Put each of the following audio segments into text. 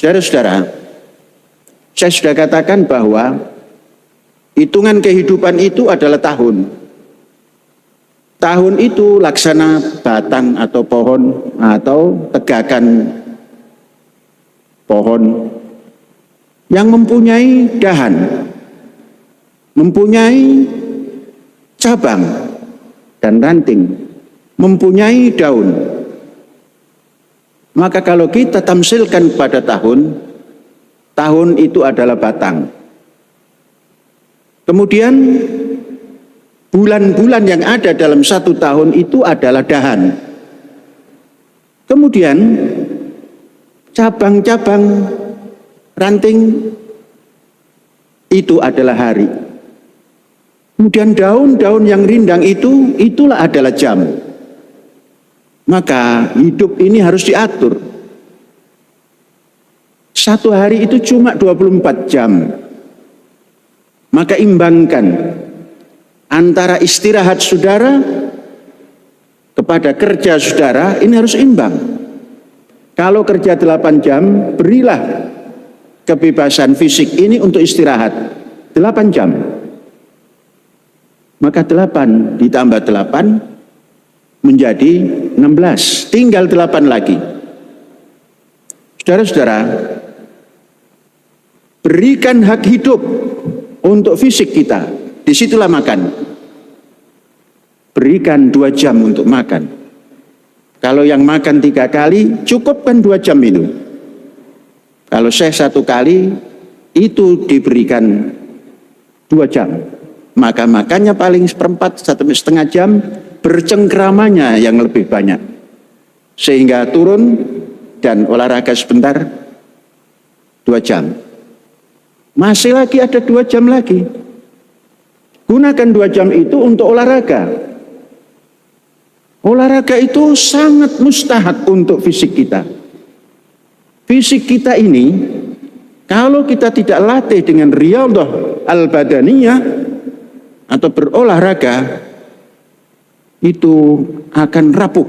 Saudara-saudara, saya sudah katakan bahwa hitungan kehidupan itu adalah tahun. Tahun itu laksana batang atau pohon atau tegakan pohon yang mempunyai dahan, mempunyai cabang dan ranting, mempunyai daun. Maka kalau kita tamsilkan pada tahun, tahun itu adalah batang. Kemudian bulan-bulan yang ada dalam satu tahun itu adalah dahan. Kemudian cabang-cabang ranting itu adalah hari. Kemudian daun-daun yang rindang itulah adalah jam. Maka hidup ini harus diatur. Satu hari itu cuma 24 jam. Maka imbangkan antara istirahat saudara kepada kerja saudara, ini harus imbang. Kalau kerja 8 jam, berilah kebebasan fisik ini untuk istirahat 8 jam. Maka 8 ditambah 8 menjadi 16, tinggal 8 lagi. Saudara-saudara, berikan hak hidup untuk fisik kita, disitulah makan. Berikan 2 jam untuk makan. Kalau yang makan 3 kali, cukupkan 2 jam itu. Kalau saya 1 kali, itu diberikan 2 jam. Maka makannya paling 1/4 sampai setengah jam, bercengkramanya yang lebih banyak. Sehingga turun dan olahraga sebentar, 2 jam. Masih lagi ada 2 jam lagi. Gunakan 2 jam itu untuk olahraga. Olahraga itu sangat mustahak untuk fisik kita. Fisik kita ini, kalau kita tidak latih dengan riyadhah al-badaniyah atau berolahraga, itu akan rapuh.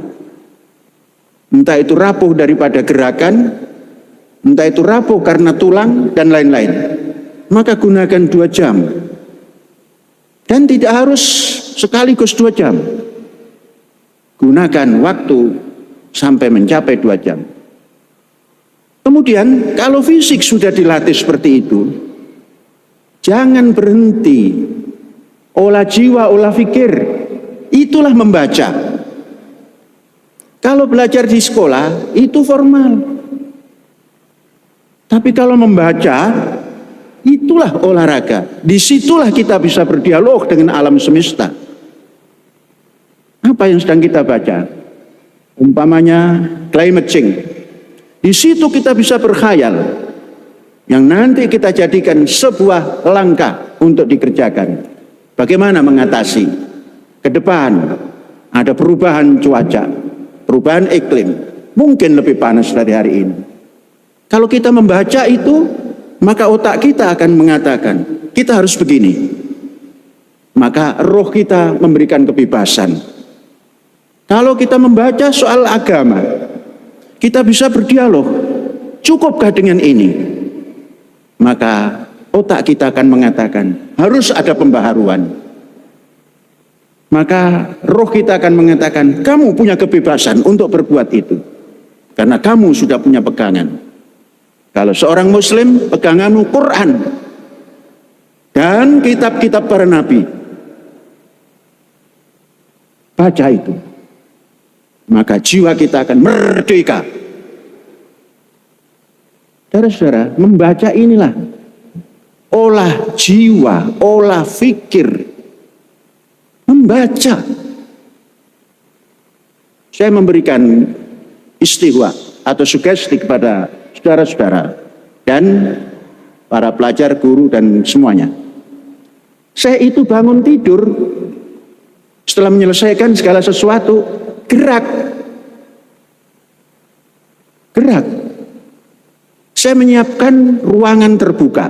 Entah itu rapuh daripada gerakan, entah itu rapuh karena tulang, dan lain-lain. Maka gunakan 2 jam. Dan tidak harus sekaligus 2 jam. Gunakan waktu sampai mencapai 2 jam. Kemudian kalau fisik sudah dilatih seperti itu, jangan berhenti. Olah jiwa, olah fikir, itulah membaca. Kalau belajar di sekolah, itu formal. Tapi kalau membaca, itulah olahraga. Disitulah kita bisa berdialog dengan alam semesta. Apa yang sedang kita baca? Umpamanya climate change. Di situ kita bisa berkhayal. Yang nanti kita jadikan sebuah langkah untuk dikerjakan. Bagaimana mengatasi? Ke depan ada perubahan cuaca, perubahan iklim. Mungkin lebih panas dari hari ini. Kalau kita membaca itu, maka otak kita akan mengatakan, kita harus begini. Maka roh kita memberikan kebebasan. Kalau kita membaca soal agama, kita bisa berdialog. Cukupkah dengan ini? Maka otak kita akan mengatakan, harus ada pembaharuan. Maka roh kita akan mengatakan, kamu punya kebebasan untuk berbuat itu. Karena kamu sudah punya pegangan. Kalau seorang muslim, peganganmu Quran dan kitab-kitab para nabi. Baca itu. Maka jiwa kita akan merdeka. Saudara-saudara, membaca inilah olah jiwa, olah fikir. Membaca. Saya memberikan istihwa atau sugesti kepada saudara-saudara dan para pelajar, guru, dan semuanya. Saya itu bangun tidur, setelah menyelesaikan segala sesuatu, gerak. Saya menyiapkan ruangan terbuka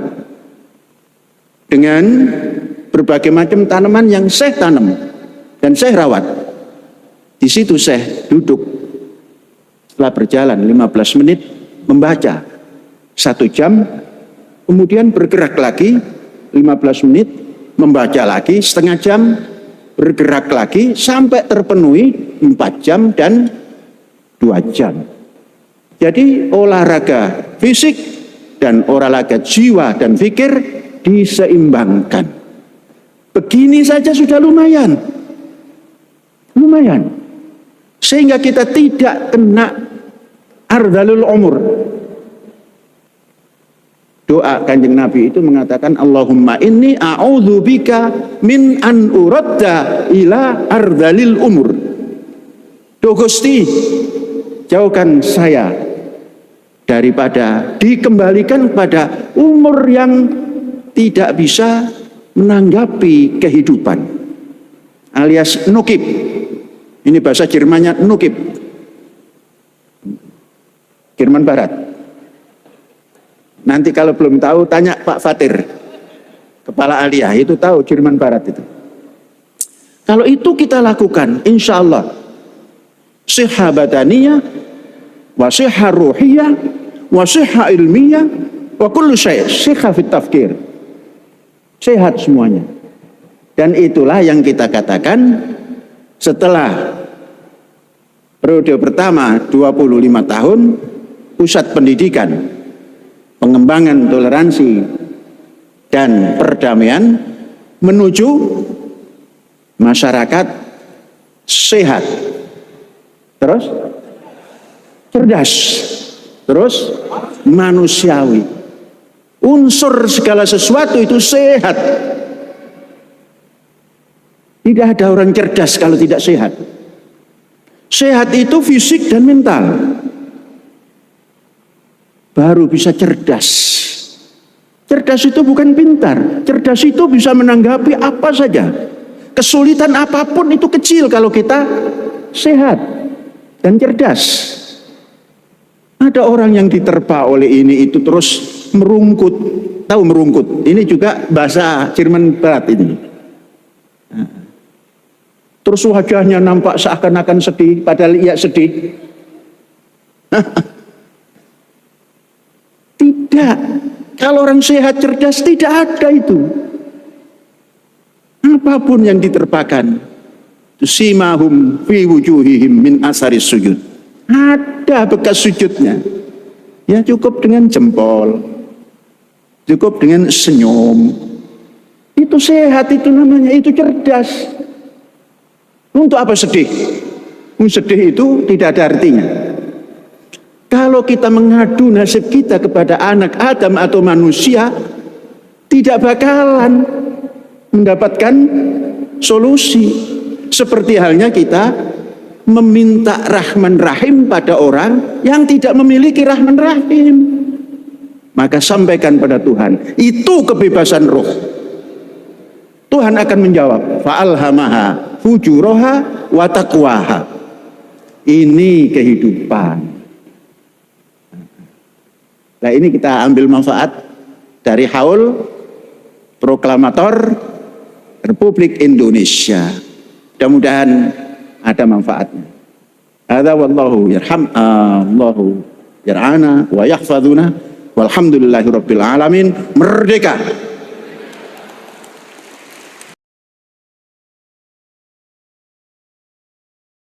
dengan berbagai macam tanaman yang saya tanam dan saya rawat. Di situ saya duduk setelah berjalan 15 menit membaca. 1 jam, kemudian bergerak lagi 15 menit, membaca lagi setengah jam, bergerak lagi sampai terpenuhi 4 jam dan 2 jam. Jadi olahraga fisik dan olahraga jiwa dan pikir diseimbangkan. Begini saja sudah lumayan. Lumayan. Sehingga kita tidak kena ardhalul umur. Doa Kanjeng Nabi itu mengatakan, Allahumma inni a'udzubika min an uradda ila ardhalil umur. Duh Gusti, jauhkan saya daripada dikembalikan pada umur yang tidak bisa menanggapi kehidupan, alias nukib. Ini bahasa Jermannya nukib, Jerman Barat. Nanti kalau belum tahu tanya Pak Fatir, kepala aliyah itu tahu Jerman Barat itu. Kalau itu kita lakukan, insya Allah sihha badaniyah wa sihha ruhiyah wa sihha ilmiyah wa kullu syai' sihha fit tafkir. Sehat semuanya. Dan itulah yang kita katakan setelah periode pertama 25 tahun pusat pendidikan, pengembangan toleransi dan perdamaian menuju masyarakat sehat, terus cerdas, terus manusiawi. Unsur segala sesuatu itu sehat. Tidak ada orang cerdas kalau tidak sehat. Sehat itu fisik dan mental. Baru bisa cerdas. Cerdas itu bukan pintar. Cerdas itu bisa menanggapi apa saja. Kesulitan apapun itu kecil kalau kita sehat dan cerdas. Ada orang yang diterpa oleh ini itu terus merungkut. Tahu merungkut? Ini juga bahasa Jerman Barat ini. Terus wajahnya nampak seakan-akan sedih, padahal ia sedih. Tidak. Kalau orang sehat cerdas tidak ada itu. Apapun yang diterpakan, simahum fi wujuhihim min asaris sujud. Ada bekas sujudnya. Ya cukup dengan jempol, cukup dengan senyum. Itu sehat, itu namanya, itu cerdas. Untuk apa sedih? Sedih itu tidak ada artinya. Kalau kita mengadu nasib kita kepada anak Adam atau manusia, tidak bakalan mendapatkan solusi. Seperti halnya kita meminta Rahman Rahim pada orang yang tidak memiliki Rahman Rahim. Maka sampaikan pada Tuhan, itu kebebasan roh. Tuhan akan menjawab, fa'alhamaha fujuraha wa taqwaha. Ini kehidupan. Nah, ini kita ambil manfaat dari haul proklamator Republik Indonesia. Mudah-mudahan ada manfaatnya. Hadza wallahu yarham Allahu yar'ana wa yahfazuna walhamdulillahirabbil alamin. Merdeka.